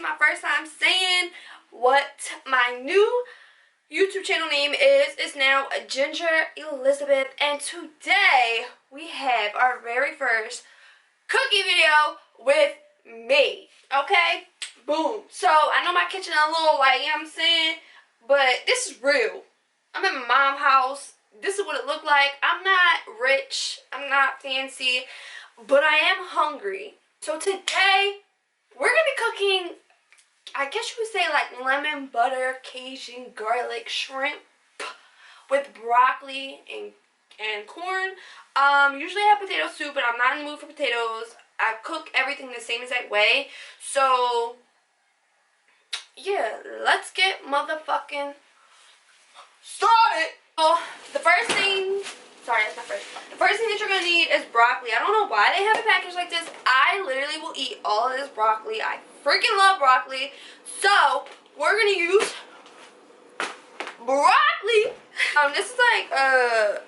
my first time saying what my new YouTube channel name is. It's now Jinger Elizabeth, and today we have our very first cookie video with me. Okay? Boom. So I know my kitchen a little like, you know what I'm saying? But this is real. I'm at my mom's house. This is what it looked like. I'm not rich. I'm not fancy. But I am hungry. So today, we're going to be cooking, I guess you would say like lemon butter Cajun garlic shrimp with broccoli and corn. Usually I have potato soup, but I'm not in the mood for potatoes. I cook everything the same exact way. So, yeah, let's get motherfucking started. So, the first thing that you're going to need is broccoli. I don't know why they have a package like this. I literally will eat all of this broccoli. I freaking love broccoli. So, we're going to use broccoli. This is like a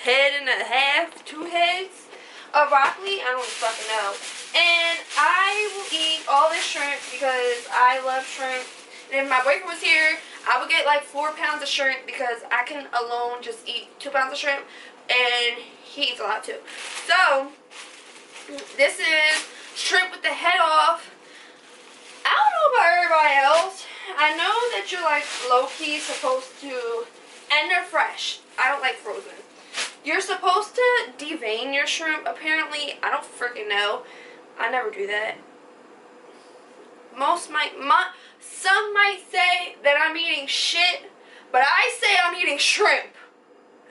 head and a half, 2 heads of broccoli. I don't fucking know. And I will eat all this shrimp because I love shrimp. And if my boyfriend was here, I would get like 4 pounds of shrimp because I can alone just eat 2 pounds of shrimp, and he eats a lot too. So this is shrimp with the head off. I don't know about everybody else. I know that you're like low-key supposed to, and they're fresh. I don't like frozen. You're supposed to devein your shrimp. Apparently, I don't freaking know. I never do that. Some might say that I'm eating shit, but I say I'm eating shrimp,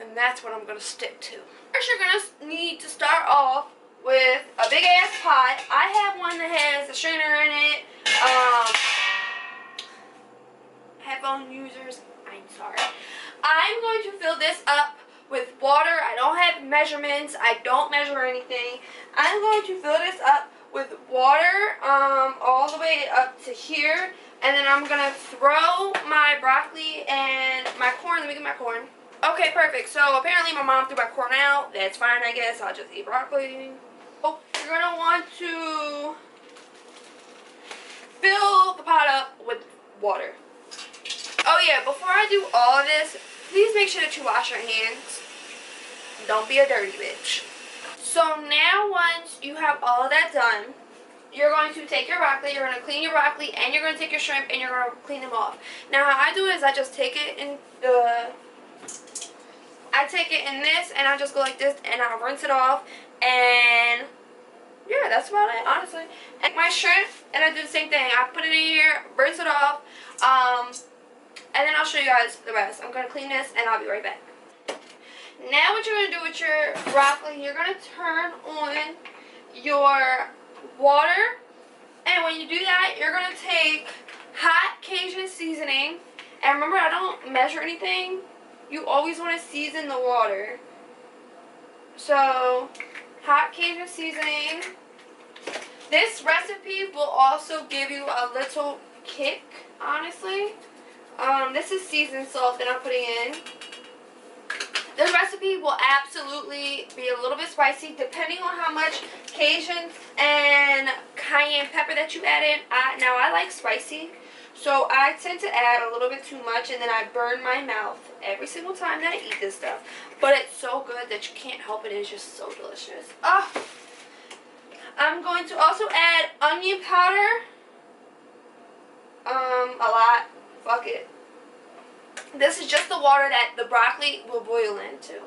and that's what I'm gonna stick to. First, you're gonna need to start off with a big ass pot. I have one that has a strainer in it. Headphone users, I'm sorry. I'm going to fill this up with water. I don't have measurements. I don't measure anything. I'm going to fill this up with water all the way up to here, and then I'm gonna throw my broccoli and my corn. Let me get my corn. Okay, perfect. So apparently my mom threw my corn out. That's fine, I guess. I'll just eat broccoli. Oh, you're gonna want to fill the pot up with water. Oh yeah, before I do all of this, please make sure that you wash your hands. Don't be a dirty bitch. So now once you have all of that done, you're going to take your broccoli, you're going to clean your broccoli, and you're going to take your shrimp and you're going to clean them off. Now how I do it is I just take it in this, and I just go like this and I rinse it off, and yeah, that's about it, honestly. And my shrimp, and I do the same thing. I put it in here, rinse it off, and then I'll show you guys the rest. I'm going to clean this and I'll be right back. Now what you're going to do with your broccoli, you're going to turn on your water, and when you do that, you're going to take hot Cajun seasoning. And remember, I don't measure anything. You always want to season the water. So, hot Cajun seasoning. This recipe will also give you a little kick, honestly. This is seasoned salt that I'm putting in. This recipe will absolutely be a little bit spicy depending on how much Cajun and cayenne pepper that you add in. Now I like spicy, so I tend to add a little bit too much, and then I burn my mouth every single time that I eat this stuff. But it's so good that you can't help it. It's just so delicious. Oh, I'm going to also add onion powder. A lot. Fuck it. This is just the water that the broccoli will boil into.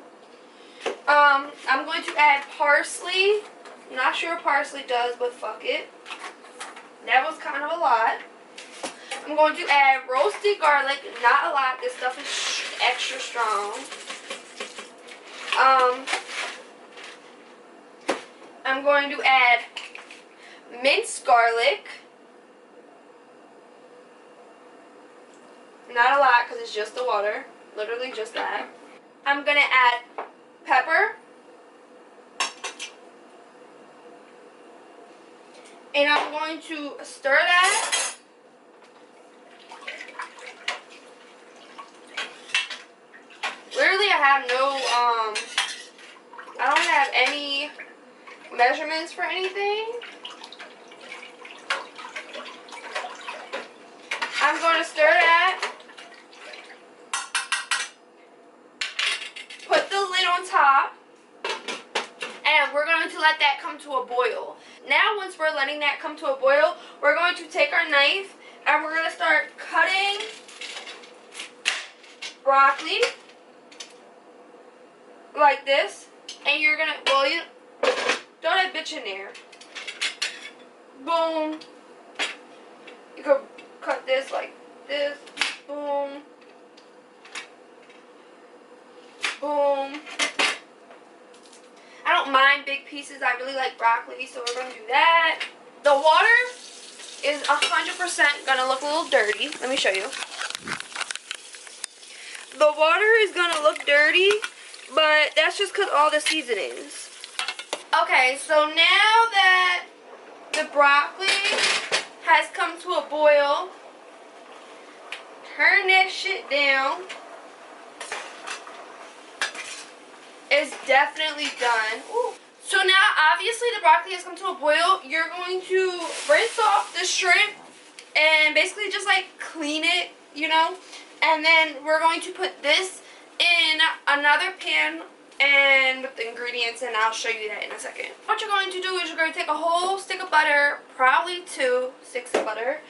I'm going to add parsley. I'm not sure what parsley does, but fuck it. That was kind of a lot. I'm going to add roasted garlic. Not a lot. This stuff is extra strong. I'm going to add minced garlic. Not a lot because it's just the water. Literally just that. I'm going to add pepper. And I'm going to stir that. Literally I have no, I don't have any measurements for anything. going to stir that. Put the lid on top. And we're going to let that come to a boil. Now, once we're letting that come to a boil, we're going to take our knife and we're going to start cutting broccoli like this. And you're going to, well, you throw that bitch in there. Boom. You could cut this like this. Boom. Boom. I don't mind big pieces. I really like broccoli, so we're going to do that. The water is 100% going to look a little dirty. Let me show you. The water is going to look dirty, but that's just because all the seasonings. Okay, so now that the broccoli has come to a boil, turn that shit down. It's definitely done. Ooh. So now, obviously, the broccoli has come to a boil. You're going to rinse off the shrimp and basically just like clean it, you know. And then we're going to put this in another pan and with the ingredients, and I'll show you that in a second. What you're going to do is you're going to take a whole stick of butter, probably 2 sticks of butter,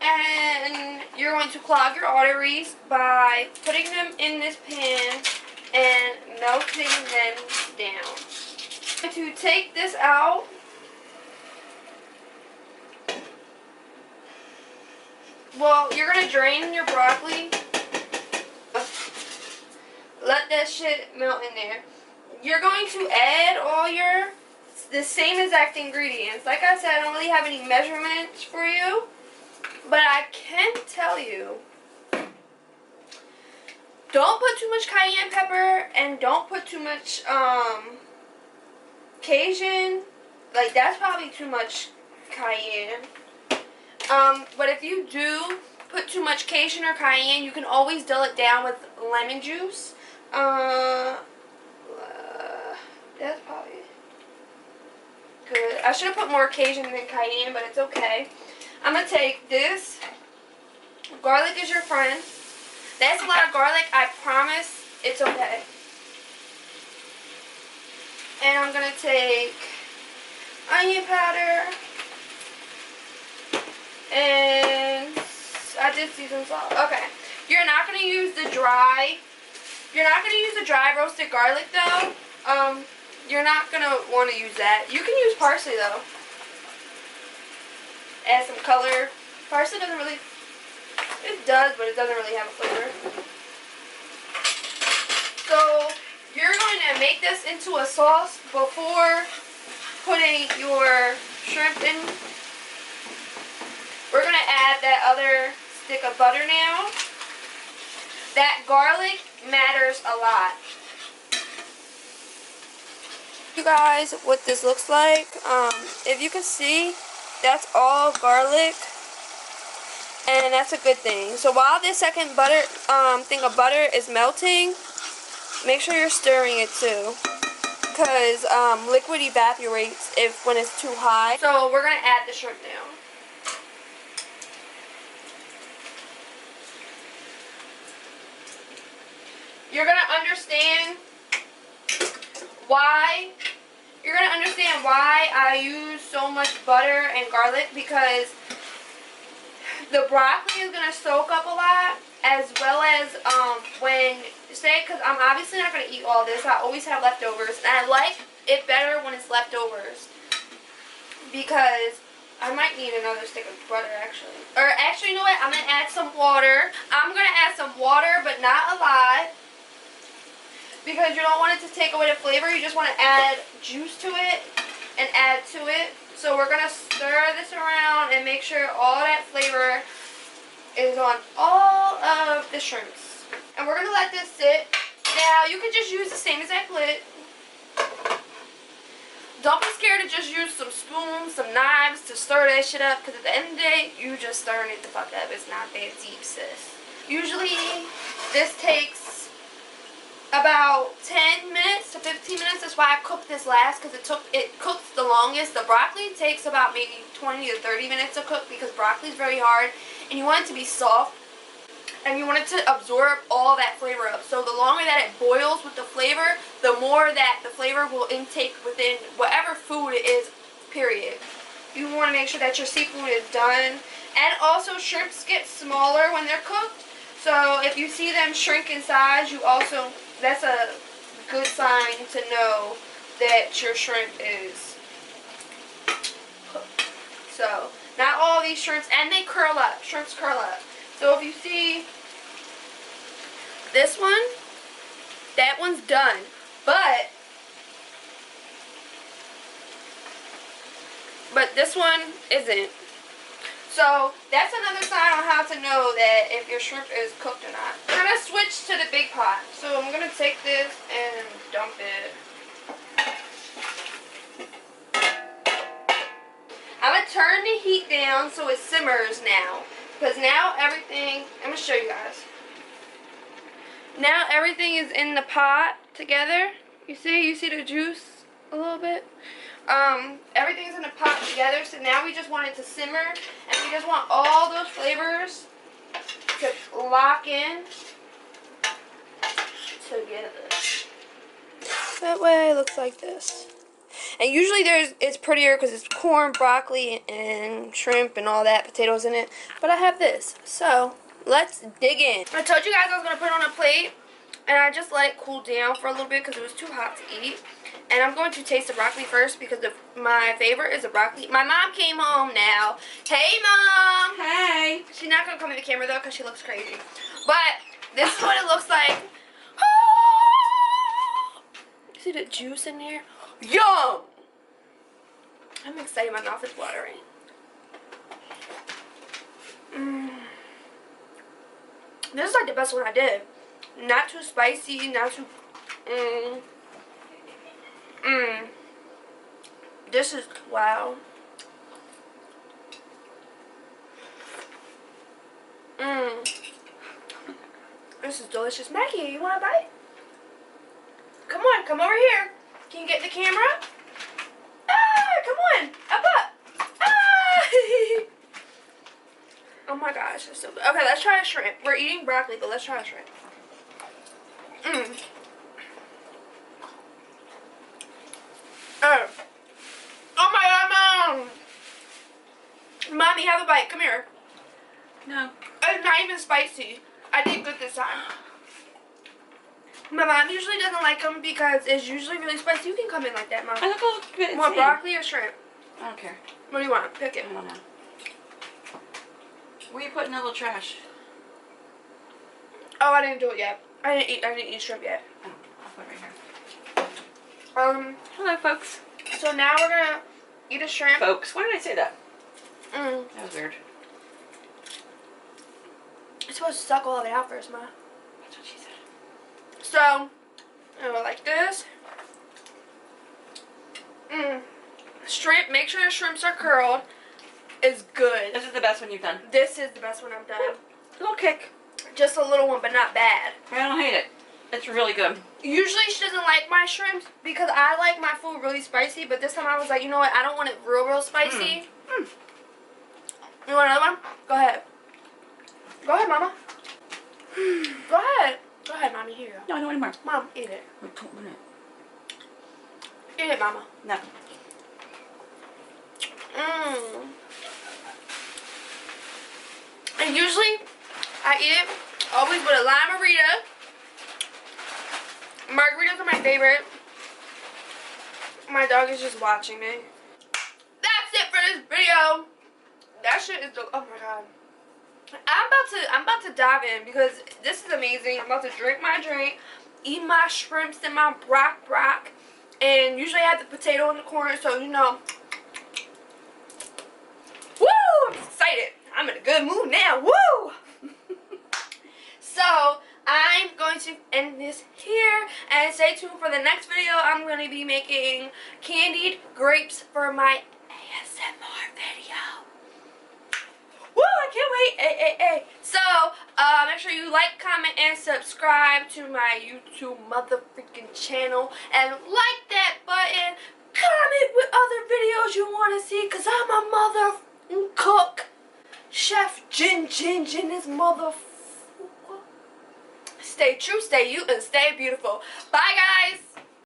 and you're going to clog your arteries by putting them in this pan and melting them down. To take this out, well, you're going to drain your broccoli. Let that shit melt in there. You're going to add all the same exact ingredients. Like I said, I don't really have any measurements for you, but I can tell you, don't put too much cayenne pepper and don't put too much Cajun. Like, that's probably too much cayenne. But if you do put too much Cajun or cayenne, you can always dull it down with lemon juice. That's probably good. I should have put more Cajun than cayenne, but it's okay. I'm going to take this. Garlic is your friend. That's a lot of garlic. I promise it's okay. And I'm going to take onion powder. And I did season salt. Okay. You're not going to use the dry. You're not going to use the dry roasted garlic though. You're not going to want to use that. You can use parsley though. Add some color. Parsley doesn't really, it does, but it doesn't really have a flavor. So you're going to make this into a sauce before putting your shrimp in. We're going to add that other stick of butter now. That garlic matters a lot. You guys, what this looks like, if you can see, that's all garlic, and that's a good thing. So while this second butter thing of butter is melting, make sure you're stirring it too, because liquid evaporates when it's too high. So we're gonna add the shrimp now. You're gonna understand why. You're gonna understand why I use so much butter and garlic, because the broccoli is gonna soak up a lot, as well as because I'm obviously not gonna eat all this. I always have leftovers, and I like it better when it's leftovers, because I might need another stick of butter actually. Or actually, you know what? I'm gonna add some water. I'm gonna add some water, but not a lot, because you don't want it to take away the flavor. You just want to add juice to it and add to it. So we're going to stir this around and make sure all that flavor is on all of the shrimps. And we're going to let this sit. Now, you can just use the same exact lid. Don't be scared to just use some spoons, some knives to stir that shit up, because at the end of the day, you just stirring it the fuck up. It's not that deep, sis. Usually, this takes about 10 minutes to 15 minutes. That's why I cooked this last, because it cooks the longest. The broccoli takes about maybe 20 to 30 minutes to cook, because broccoli is very hard and you want it to be soft, and you want it to absorb all that flavor up. So the longer that it boils with the flavor, the more that the flavor will intake within whatever food it is, period. You want to make sure that your seafood is done. And also, shrimps get smaller when they're cooked. So if you see them shrink in size, that's a good sign to know that your shrimp is cooked. So not all these shrimps, and they curl up. Shrimps curl up. So if you see this one, that one's done. But this one isn't. So that's another sign on how to know that if your shrimp is cooked or not. We're going to switch to the big pot. So I'm going to take this and dump it. I'm going to turn the heat down so it simmers now. Because now everything, I'm going to show you guys. Now everything is in the pot together. You see the juice a little bit? Everything's in the pot together, so now we just want it to simmer, and we just want all those flavors to lock in together. That way it looks like this. And usually it's prettier because it's corn, broccoli, and shrimp and all that, potatoes in it. But I have this, so let's dig in. I told you guys I was going to put it on a plate, and I just let it cool down for a little bit because it was too hot to eat. And I'm going to taste the broccoli first because my favorite is the broccoli. My mom came home now. Hey, Mom. Hey. She's not going to come in the camera, though, because she looks crazy. But this is what it looks like. See the juice in there? Yum! I'm excited. My mouth is watering. This is like the best one I did. Not too spicy, not too... This is, wow. This is delicious. Maggie, you want a bite? Come on, come over here. Can you get the camera? Ah, come on, up. Ah! Oh my gosh, it's so good. Okay, let's try a shrimp. We're eating broccoli, but let's try a shrimp. Oh my god, Mom! Mommy, have a bite. Come here. No. It's not even spicy. I did good this time. My mom usually doesn't like them because it's usually really spicy. You can come in like that, Mom. I look a little bit. Want broccoli or shrimp? I don't care. What do you want? Pick it. I don't know. Where you putting in the little trash? Oh, I didn't do it yet. I didn't eat shrimp yet. Oh, I'll put it right here. Hello, folks. So now we're gonna eat a shrimp. Folks, why did I say that? That was weird. You're supposed to suck all of it out first, Ma. That's what she said. So, I go like this. Shrimp, make sure the shrimps are curled. Is good. This is the best one you've done. This is the best one I've done. Little kick. Just a little one, but not bad. I don't hate it. It's really good. Usually she doesn't like my shrimps because I like my food really spicy, but this time I was like, you know what, I don't want it real spicy. You want another one? Go ahead. Go ahead, Mama. Go ahead. Go ahead, Mommy. Here you go. No, I don't want any more. Mom, eat it. I don't want it. Eat it, Mama. No. And usually I eat it always with a lime margarita. Margaritas are my favorite. My dog is just watching me. That's it for this video. That shit is oh my god. I'm about to dive in because this is amazing. I'm about to drink my drink, eat my shrimps and my brock, and usually I have the potato in the corner, so you know. Woo! I'm excited. I'm in a good mood now. Woo! So I'm going to end this here and stay tuned for the next video. I'm going to be making candied grapes for my ASMR video. Woo! I can't wait. Hey. So make sure you like, comment, and subscribe to my YouTube motherfucking channel, and like that button. Comment what other videos you want to see, cause I'm a mother cook. Chef Jin this motherfucker. Stay true, stay you, and stay beautiful. Bye, guys.